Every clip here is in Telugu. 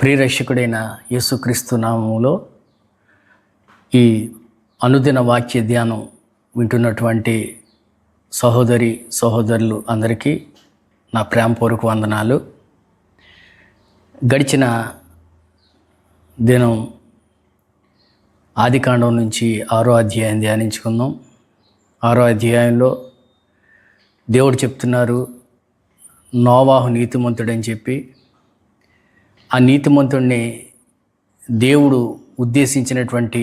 ప్రియరక్షకుడైన యేసుక్రీస్తు నామములో ఈ అనుదిన వాక్య ధ్యానం వింటున్నటువంటి సహోదరి సహోదరులు అందరికీ నా ప్రేమపూర్వక వందనాలు. గడిచిన దినం ఆదికాండం నుంచి 6వ అధ్యాయం ధ్యానించుకుందాం. 6వ అధ్యాయంలో దేవుడు చెప్తున్నారు, నోవాహు నీతిమంతుడని చెప్పి ఆ నీతిమంతుడిని దేవుడు ఉద్దేశించినటువంటి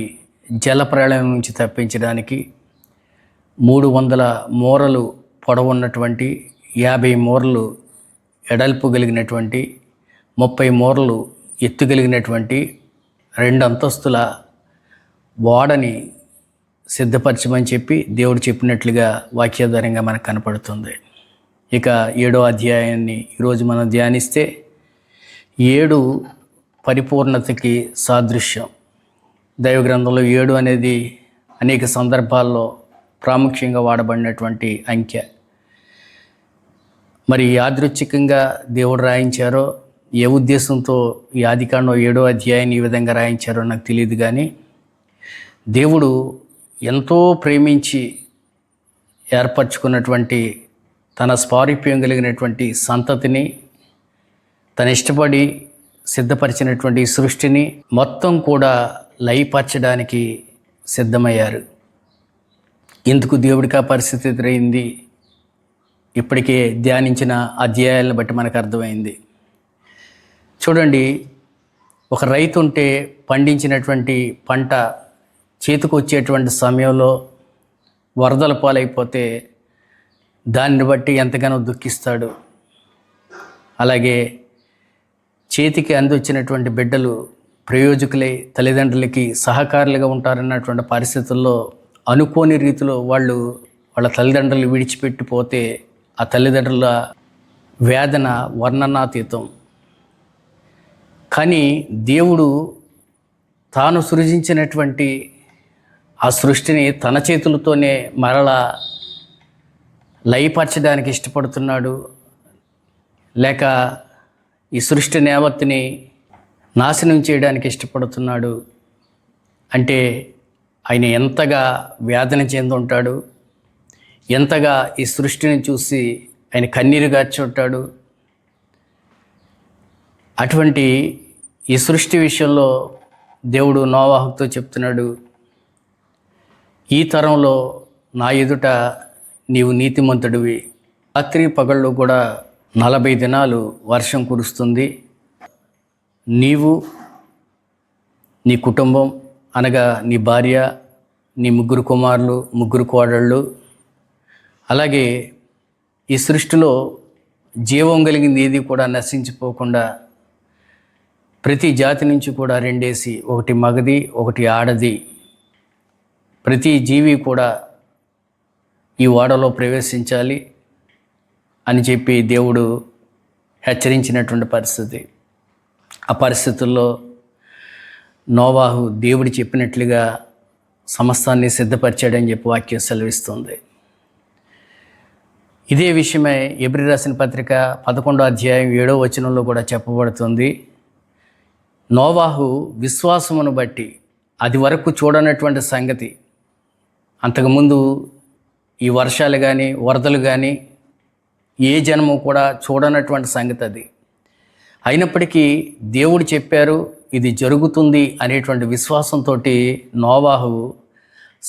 జలప్రళయం నుంచి తప్పించడానికి 300 మూరలు పొడవున్నటువంటి 50 మూరలు ఎడల్పు కలిగినటువంటి 30 మూరలు ఎత్తు కలిగినటువంటి 2 అంతస్తుల ఓడని సిద్ధపరచమని చెప్పి దేవుడు చెప్పినట్లుగా వాక్యాధారంగా మనకు కనపడుతుంది. ఇక 7వ అధ్యాయాన్ని ఈరోజు మనం ధ్యానిస్తే 7 పరిపూర్ణతకి సాదృశ్యం. దైవగ్రంథంలో 7 అనేది అనేక సందర్భాల్లో ప్రాముఖ్యంగా వాడబడినటువంటి అంకె. మరి యాదృచ్ఛికంగా దేవుడు రాయించారో, ఏ ఉద్దేశంతో ఈ ఆదికాండం 7వ అధ్యాయాన్ని ఈ విధంగా రాయించారో నాకు తెలియదు, కానీ దేవుడు ఎంతో ప్రేమించి ఏర్పరచుకున్నటువంటి తన స్వారూప్యం కలిగినటువంటి సంతతిని, తన ఇష్టపడి సిద్ధపరిచినటువంటి సృష్టిని మొత్తం కూడా లయపరచడానికి సిద్ధమయ్యారు. ఎందుకు దేవుడికి ఆ పరిస్థితి ఎదురైంది ఇప్పటికే ధ్యానించిన అధ్యాయాలను బట్టి మనకు అర్థమైంది. చూడండి, ఒక రైతు ఉంటే పండించినటువంటి పంట చేతికి వచ్చేటువంటి సమయంలో వరదల పాలైపోతే దాన్ని బట్టి ఎంతగానో దుఃఖిస్తాడు. అలాగే చేతికి అందివచ్చినటువంటి బిడ్డలు ప్రయోజకులై తల్లిదండ్రులకి సహకారులుగా ఉంటారన్నటువంటి పరిస్థితుల్లో అనుకోని రీతిలో వాళ్ళ తల్లిదండ్రులు విడిచిపెట్టిపోతే ఆ తల్లిదండ్రుల వేదన వర్ణనాతీతం. కానీ దేవుడు తాను సృజించినటువంటి ఆ సృష్టిని తన చేతులతోనే మరలా లయపరచడానికి ఇష్టపడుతున్నాడు, లేక ఈ సృష్టి యావత్తుని నాశనం చేయడానికి ఇష్టపడుతున్నాడు. అంటే ఆయన ఎంతగా వేదన చెంది ఉంటాడు, ఎంతగా ఈ సృష్టిని చూసి ఆయన కన్నీరు గార్చి ఉంటాడు. అటువంటి ఈ సృష్టి విషయంలో దేవుడు నోవాహుతో చెప్తున్నాడు, ఈ తరంలో నా ఎదుట నీవు నీతిమంతుడివి. రాత్రి పగళ్ళు కూడా 40 దినాలు వర్షం కురుస్తుంది. నీవు, నీ కుటుంబం అనగా నీ భార్య, నీ 3 కుమారులు, 3 కోడళ్ళు, అలాగే ఈ సృష్టిలో జీవం కలిగింది ఏది కూడా నశించిపోకుండా ప్రతి జాతి నుంచి కూడా 2 ఒకటి మగది ఒకటి ఆడది, ప్రతి జీవి కూడా ఈ ఓడలో ప్రవేశించాలి అని చెప్పి దేవుడు హెచ్చరించినటువంటి పరిస్థితి. ఆ పరిస్థితుల్లో నోవాహు దేవుడు చెప్పినట్లుగా సమస్తాన్ని సిద్ధపరిచాడని చెప్పి వాక్యం సెలవిస్తుంది. ఇదే విషయమై ఎబ్రీ రాసిన పత్రిక 11వ అధ్యాయం 7వ వచనంలో కూడా చెప్పబడుతుంది. నోవాహు విశ్వాసమును బట్టి, అది వరకు చూడనటువంటి సంగతి, అంతకుముందు ఈ వర్షాలు కానీ వరదలు కానీ ఏ జన్మ కూడా చూడనటువంటి సంగతి అది. అయినప్పటికీ దేవుడు చెప్పారు, ఇది జరుగుతుంది అనేటువంటి విశ్వాసంతో నోవాహు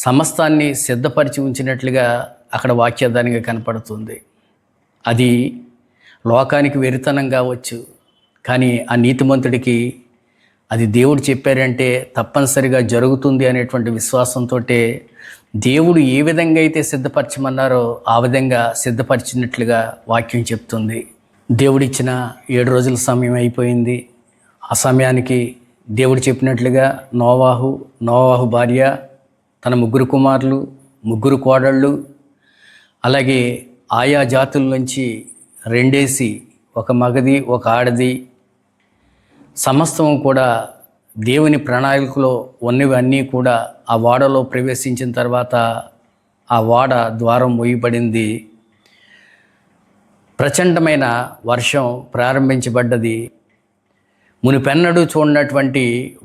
సమస్తాన్ని సిద్ధపరిచి ఉంచినట్లుగా అక్కడ వాక్యాధారంగా కనపడుతుంది. అది లోకానికి వెరితనం కావచ్చు, కానీ ఆ నీతిమంతుడికి అది దేవుడు చెప్పారంటే తప్పనిసరిగా జరుగుతుంది అనేటువంటి విశ్వాసంతో దేవుడు ఏ విధంగా అయితే సిద్ధపరచమన్నారో ఆ విధంగా సిద్ధపరిచినట్లుగా వాక్యం చెప్తుంది. దేవుడిచ్చిన 7 రోజుల సమయం అయిపోయింది. ఆ సమయానికి దేవుడు చెప్పినట్లుగా నోవాహు భార్య, తన 3 కుమారులు, 3 కోడళ్ళు, అలాగే ఆయా జాతుల నుంచి 2 ఒక మగది ఒక ఆడది, సమస్తం కూడా దేవుని ప్రణాళికలో ఉన్నవన్నీ కూడా ఆ ఓడలో ప్రవేశించిన తర్వాత ఆ ఓడ ద్వారం మూయబడింది. ప్రచండమైన వర్షం ప్రారంభించబడ్డది. మునిపెన్నడూ చూడనటువంటి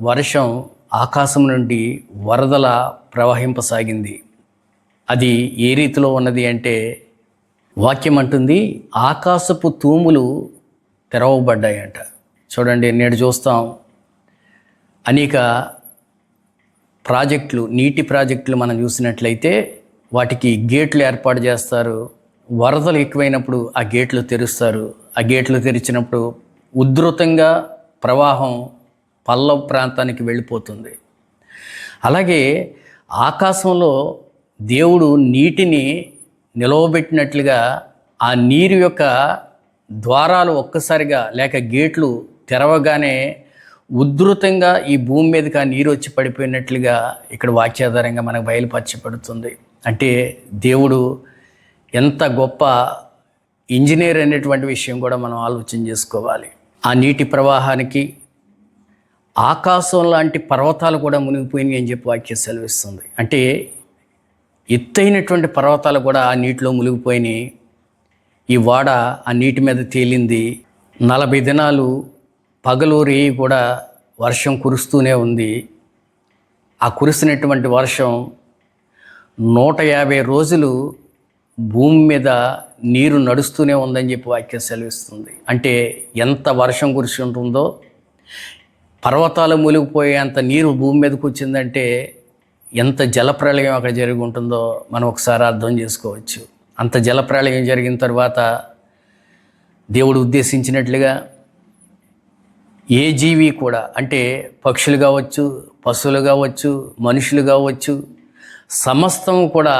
వర్షం ఆకాశం నుండి వరదల ప్రవహింపసాగింది. అది ఏ రీతిలో ఉన్నది అంటే, వాక్యం అంటుంది ఆకాశపు తూములు తెరవబడ్డాయంట. చూడండి, నేడు చూస్తాం అనేక ప్రాజెక్టులు, నీటి ప్రాజెక్టులు మనం చూసినట్లయితే వాటికి గేట్లు ఏర్పాటు చేస్తారు. వరదలు ఎక్కువైనప్పుడు ఆ గేట్లు తెరుస్తారు. ఆ గేట్లు తెరిచినప్పుడు ఉధృతంగా ప్రవాహం పల్లవ ప్రాంతానికి వెళ్ళిపోతుంది. అలాగే ఆకాశంలో దేవుడు నీటిని నిలవబెట్టినట్లుగా ఆ నీరు యొక్క ద్వారాలు ఒక్కసారిగా లేక గేట్లు తెరవగానే ఉధృతంగా ఈ భూమి మీదకి ఆ నీరు వచ్చి పడిపోయినట్లుగా ఇక్కడ వాక్యాధారంగా మనకు బయలుపరచబడుతుంది. అంటే దేవుడు ఎంత గొప్ప ఇంజనీర్ అనేటువంటి విషయం కూడా మనం ఆలోచన చేసుకోవాలి. ఆ నీటి ప్రవాహానికి ఆకాశం లాంటి పర్వతాలు కూడా మునిగిపోయినాయి అని చెప్పి వాక్యం సెలవిస్తుంది. అంటే ఎత్తైనటువంటి పర్వతాలు కూడా ఆ నీటిలో మునిగిపోయినాయి. ఈ వాడ ఆ నీటి మీద తేలింది. 40 దినాలు పగలు రేయి కూడా వర్షం కురుస్తూనే ఉంది. ఆ కురిసినటువంటి వర్షం 150 రోజులు భూమి మీద నీరు నడుస్తూనే ఉందని చెప్పి వాక్యం సెలవిస్తుంది. అంటే ఎంత వర్షం కురిసి ఉంటుందో, పర్వతాలు మునిగిపోయేంత నీరు భూమి మీదకి వచ్చిందంటే ఎంత జలప్రళయం అక్కడ జరిగి ఉంటుందో మనం ఒకసారి అర్థం చేసుకోవచ్చు. అంత జలప్రళయం జరిగిన తర్వాత దేవుడు ఉద్దేశించినట్లుగా ఏ జీవి కూడా, అంటే పక్షులు కావచ్చు, పశువులు కావచ్చు, మనుషులు కావచ్చు, సమస్తం కూడా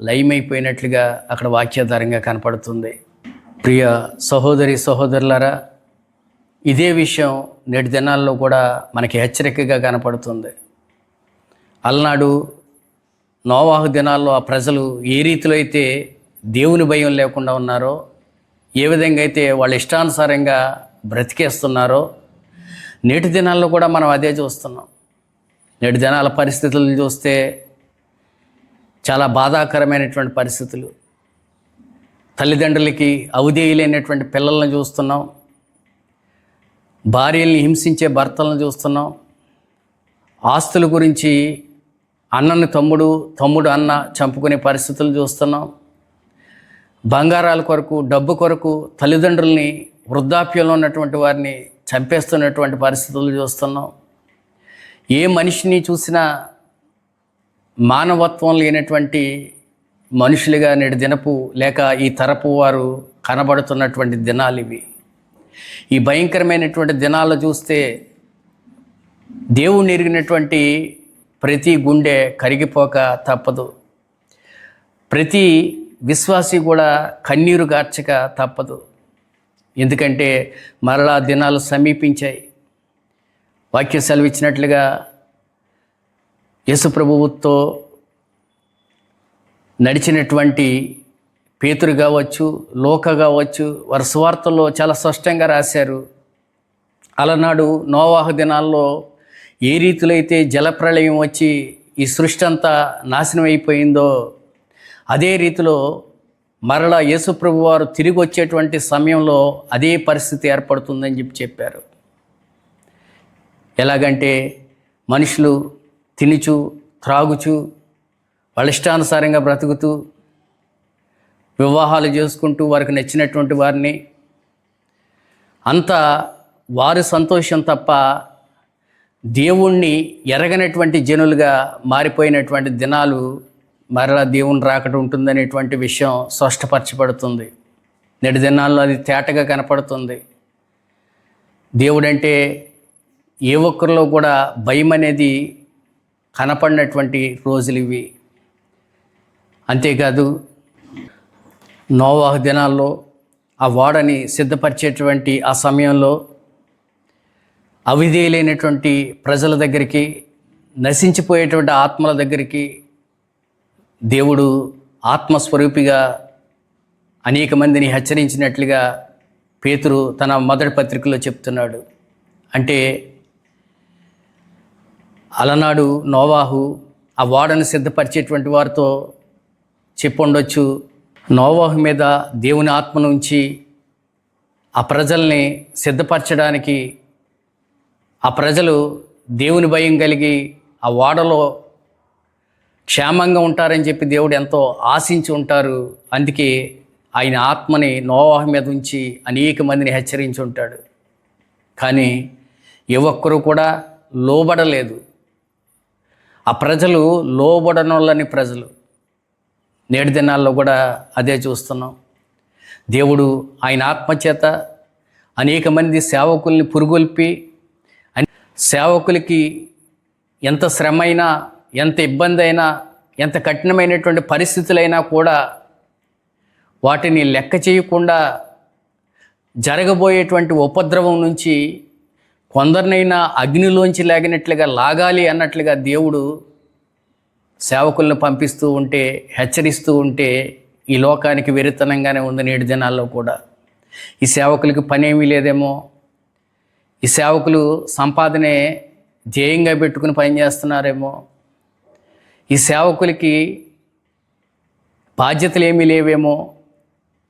లయమైపోయినట్లుగా అక్కడ వాక్యాధారంగా కనపడుతుంది. ప్రియ సహోదరి సహోదరులారా, ఇదే విషయం నేటి దినాల్లో కూడా మనకి హెచ్చరికగా కనపడుతుంది. అలనాడు నోవాహు దినాల్లో ఆ ప్రజలు ఏ రీతిలో అయితే దేవుని భయం లేకుండా ఉన్నారో, ఏ విధంగా అయితే వాళ్ళ ఇష్టానుసారంగా బ్రతికేస్తున్నారో, నేటి దినాల్లో కూడా మనం అదే చూస్తున్నాం. నేటి దినాల పరిస్థితులను చూస్తే చాలా బాధాకరమైనటువంటి పరిస్థితులు. తల్లిదండ్రులకి అవిధేయులైనటువంటి పిల్లలను చూస్తున్నాం. భార్యల్ని హింసించే భర్తలను చూస్తున్నాం. ఆస్తుల గురించి అన్నని తమ్ముడు, తమ్ముడు అన్న చంపుకునే పరిస్థితులు చూస్తున్నాం. బంగారాల కొరకు, డబ్బు కొరకు తల్లిదండ్రుల్ని, వృద్ధాప్యంలో ఉన్నటువంటి వారిని చంపేస్తున్నటువంటి పరిస్థితులు చూస్తున్నాం. ఏ మనిషిని చూసినా మానవత్వం లేనటువంటి మనుషులుగా నేటి దినపు లేక ఈ తరపు వారు కనబడుతున్నటువంటి దినాలు ఇవి. ఈ భయంకరమైనటువంటి దినాల్లో చూస్తే దేవుణ్ణి ఎరిగినటువంటి ప్రతి గుండె కరిగిపోక తప్పదు. ప్రతి విశ్వాసి కూడా కన్నీరు గార్చక తప్పదు. ఎందుకంటే మరలా దినాలు సమీపించాయి. వాక్య సెలవిచ్చినట్లుగా యేసు ప్రభువుతో నడిచినటువంటి పేతురు కావచ్చు, లోక కావచ్చు, వారి సువార్తల్లో చాలా స్పష్టంగా రాశారు. అలనాడు నోవాహు దినాల్లో ఏ రీతిలో అయితే జలప్రళయం వచ్చి ఈ సృష్టి అంతా నాశనం అయిపోయిందో, అదే రీతిలో మరలా యేసు ప్రభు వారు తిరిగి వచ్చేటువంటి సమయంలో అదే పరిస్థితి ఏర్పడుతుందని చెప్పారు. ఎలాగంటే మనుషులు తినుచు, త్రాగుచు, వాళ్ళ ఇష్టానుసారంగా బ్రతుకుతూ, వివాహాలు చేసుకుంటూ వారికి నచ్చినటువంటి వారిని, అంతా వారి సంతోషం తప్ప దేవుణ్ణి ఎరగనటువంటి జనులుగా మారిపోయినటువంటి దినాలు మరలా దేవుని రాకడ ఉంటుందనేటువంటి విషయం స్పష్టపరచబడుతుంది. నేటి దినాల్లో అది తేటగా కనపడుతుంది. దేవుడంటే ఏ ఒక్కరిలో కూడా భయం అనేది కనపడినటువంటి రోజులు ఇవి. అంతేకాదు, నోవాహు దినాల్లో ఆ ఓడని సిద్ధపరిచేటువంటి ఆ సమయంలో అవిధేయులైనటువంటి ప్రజల దగ్గరికి, నశించిపోయేటువంటి ఆత్మల దగ్గరికి దేవుడు ఆత్మస్వరూపిగా అనేక మందిని హెచ్చరించినట్లుగా పేతురు తన మొదటి పత్రికలో చెప్తున్నాడు. అంటే అలనాడు నోవాహు ఆ ఓడను సిద్ధపరిచేటువంటి వారితో చెప్పుండొచ్చు, నోవాహు మీద దేవుని ఆత్మను ఉంచి ఆ ప్రజల్ని సిద్ధపరచడానికి ఆ ప్రజలు దేవుని భయం కలిగి ఆ ఓడలో క్షేమంగా ఉంటారని చెప్పి దేవుడు ఎంతో ఆశించి ఉంటారు. అందుకే ఆయన ఆత్మని నోవాహు మీద ఉంచి అనేక మందిని హెచ్చరించి ఉంటాడు. కానీ ఏ ఒక్కరూ కూడా లోబడలేదు. ఆ ప్రజలు లోబడనోళ్ళని ప్రజలు. నేటి దినాల్లో కూడా అదే చూస్తున్నాం. దేవుడు ఆయన ఆత్మచేత అనేక మంది సేవకుల్ని పురుగొల్పి, సేవకులకి ఎంత శ్రమ అయినా, ఎంత ఇబ్బంది అయినా, ఎంత కఠినమైనటువంటి పరిస్థితులైనా కూడా వాటిని లెక్క చేయకుండా జరగబోయేటువంటి ఉపద్రవం నుంచి కొందరినైనా అగ్నిలోంచి లాగినట్లుగా లాగాలి అన్నట్లుగా దేవుడు సేవకులను పంపిస్తూ ఉంటే, హెచ్చరిస్తూ ఉంటే ఈ లోకానికి వెరితనంగానే ఉంది నేటి దినాల్లో కూడా. ఈ సేవకులకి పనేమీ లేదేమో, ఈ సేవకులు సంపాదనే ధ్యేయంగా పెట్టుకుని పనిచేస్తున్నారేమో, ఈ సేవకులకి బాధ్యతలు ఏమీ లేవేమో,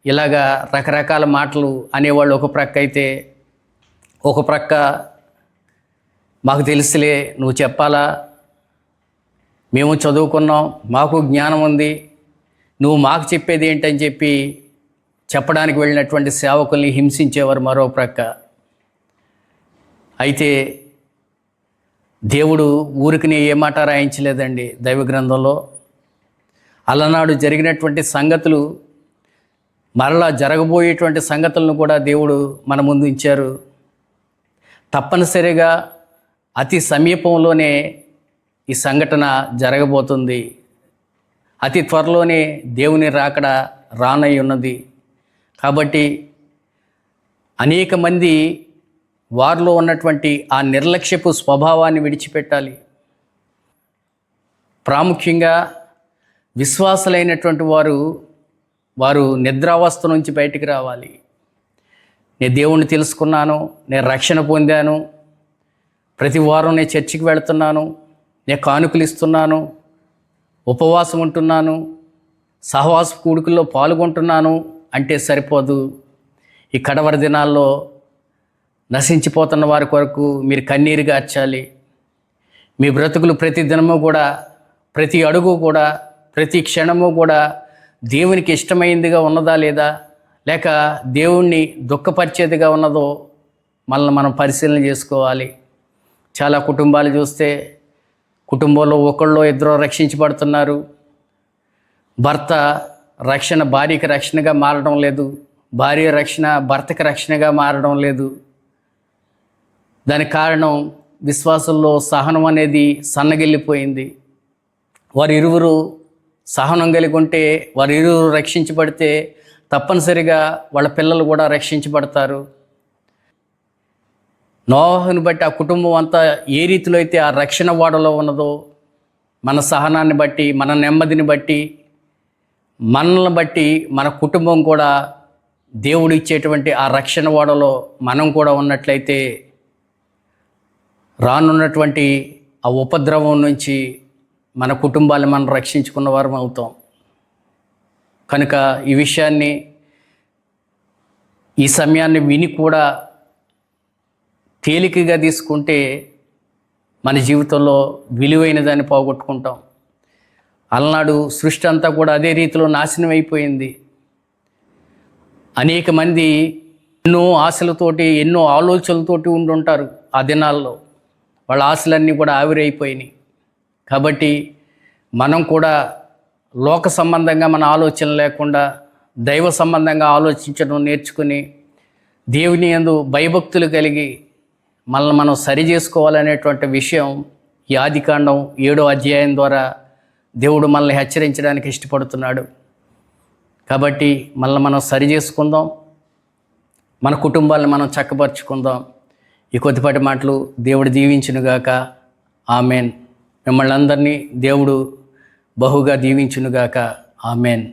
ఇలాగా రకరకాల మాటలు అనేవాళ్ళు ఒక ప్రక్క అయితే, ఒక ప్రక్క మాకు తెలుసులే, నువ్వు చెప్పాలా, మేము చదువుకున్నాం, మాకు జ్ఞానం ఉంది, నువ్వు మాకు చెప్పేది ఏంటని చెప్పి చెప్పడానికి వెళ్ళినటువంటి సేవకుల్ని హింసించేవారు మరో ప్రక్క. అయితే దేవుడు ఊరికి ఏ మాట రాయించలేదండి దైవ గ్రంథంలో. అలనాడు జరిగినటువంటి సంగతులు, మరలా జరగబోయేటువంటి సంగతులను కూడా దేవుడు మన ముందు ఉంచారు. తప్పనిసరిగా అతి సమీపంలోనే ఈ సంఘటన జరగబోతుంది. అతి త్వరలోనే దేవుని రాకడ రానై ఉన్నది. కాబట్టి అనేక మంది వారిలో ఉన్నటువంటి ఆ నిర్లక్ష్యపు స్వభావాన్ని విడిచిపెట్టాలి. ప్రాముఖ్యంగా విశ్వాసులైనటువంటి వారు నిద్రావస్థ నుంచి బయటికి రావాలి. నేను దేవుణ్ణి తెలుసుకున్నాను, నేను రక్షణ పొందాను, ప్రతి వారం నేను చర్చికి వెళుతున్నాను, నేను కానుకలు ఇస్తున్నాను, ఉపవాసం ఉంటున్నాను, సహవాస కూడుకుల్లో పాల్గొంటున్నాను అంటే సరిపోదు. ఈ కడవరి దినాల్లో నశించిపోతున్న వారి కొరకు మీరు కన్నీరు గార్చాలి. మీ బ్రతుకులు ప్రతి దినము కూడా, ప్రతి అడుగు కూడా, ప్రతి క్షణము కూడా దేవునికి ఇష్టమైందిగా ఉన్నదా లేదా, లేక దేవుణ్ణి దుఃఖపరిచేదిగా ఉన్నదో మనల్ని మనం పరిశీలన చేసుకోవాలి. చాలా కుటుంబాలు చూస్తే కుటుంబంలో ఒకళ్ళో ఇద్దరో రక్షించబడుతున్నారు. భర్త రక్షణ భార్యకి రక్షణగా మారడం లేదు, భార్య రక్షణ భర్తకి రక్షణగా మారడం లేదు. దానికి కారణం విశ్వాసంలో సహనం అనేది సన్నగిల్లిపోయింది. వారిరువురు సహనం కలిగి ఉంటే, వారిరువురు రక్షించబడితే తప్పనిసరిగా వాళ్ళ పిల్లలు కూడా రక్షించబడతారు. నోవాహుని బట్టి ఆ కుటుంబం అంతా ఏ రీతిలో అయితే ఆ రక్షణ ఓడలో ఉన్నదో, మన సహనాన్ని బట్టి, మన నెమ్మదిని బట్టి, మనల్ని బట్టి మన కుటుంబం కూడా దేవుడు ఇచ్చేటువంటి ఆ రక్షణ ఓడలో మనం కూడా ఉన్నట్లయితే రానున్నటువంటి ఆ ఉపద్రవం నుంచి మన కుటుంబాన్ని మనం రక్షించుకున్న వారం అవుతాం. కనుక ఈ విషయాన్ని, ఈ సమయాన్ని విని కూడా తేలికగా తీసుకుంటే మన జీవితంలో విలువైన దాన్ని పోగొట్టుకుంటాం. అలనాడు సృష్టి అంతా కూడా అదే రీతిలో నాశనం అయిపోయింది. అనేక మంది ఎన్నో ఆశలతోటి, ఎన్నో ఆలోచనలతోటి ఉండుంటారు ఆ దినాల్లో. వాళ్ళ ఆశలన్నీ కూడా ఆవిరైపోయినాయి. కాబట్టి మనం కూడా లోక సంబంధంగా మన ఆలోచన లేకుండా దైవ సంబంధంగా ఆలోచించడం నేర్చుకుని, దేవుని యందు భయభక్తులు కలిగి మనల్ని మనం సరి చేసుకోవాలనేటువంటి విషయం ఈ ఆదికాండం 7వ అధ్యాయం ద్వారా దేవుడు మనల్ని హెచ్చరించడానికి ఇష్టపడుతున్నాడు. కాబట్టి మనల్ని మనం సరి చేసుకుందాం, మన కుటుంబాలను మనం చక్కపరుచుకుందాం. ఈ కొద్దిపాటి మాటలు దేవుడు దీవించునుగాక. ఆమెన్. మిమ్మల్ని అందరినీ దేవుడు బహుగా దీవించునుగాక. ఆమెన్.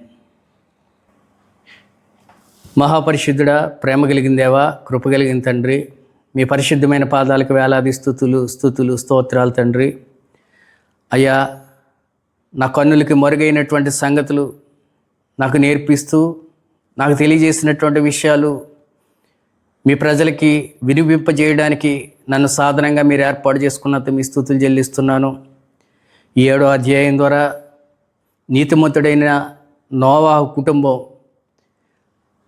మహాపరిశుద్ధుడా, ప్రేమ కలిగిన దేవా, కృప కలిగిన తండ్రి, మీ పరిశుద్ధమైన పాదాలకు వేలాది స్తుతులు స్తోత్రాలు తండ్రి. అయ్యా, నా కన్నులకి మరుగైనటువంటి మీ ప్రజలకి వినిపింపజేయడానికి నన్ను సాధనంగా మీరు ఏర్పాటు చేసుకున్నంత మీ స్తుతులు చెల్లిస్తున్నాను. ఈ 7వ అధ్యాయం ద్వారా నీతిమంతుడైన నోవాహు కుటుంబం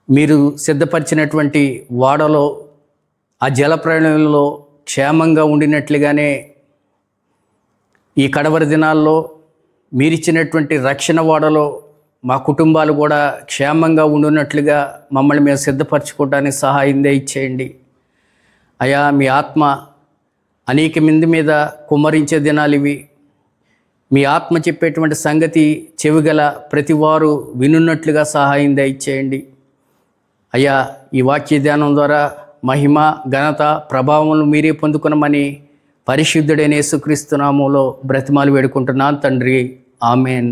మీరు సిద్ధపరిచినటువంటి ఓడలో ఆ జలప్రళయంలో క్షేమంగా ఉండినట్లుగానే ఈ కడవరి దినాల్లో మీరిచ్చినటువంటి రక్షణ ఓడలో మా కుటుంబాలు కూడా క్షేమంగా ఉండున్నట్లుగా మమ్మల్ని మేము సిద్ధపరచుకోవడానికి సహాయం దయచేయండి. అయా, మీ ఆత్మ అనేక మంది మీద కుమ్మరించే దినాలు ఇవి. మీ ఆత్మ చెప్పేటువంటి సంగతి చెవిగల ప్రతివారు వినున్నట్లుగా సహాయం దయచేయండి. అయ్యా, ఈ వాక్య ధ్యానం ద్వారా మహిమ, ఘనత, ప్రభావం మీరే పొందుకునమని పరిశుద్ధుడైన యేసుక్రీస్తు నామములో బ్రతిమాలు వేడుకుంటున్నాను తండ్రి. ఆమెన్.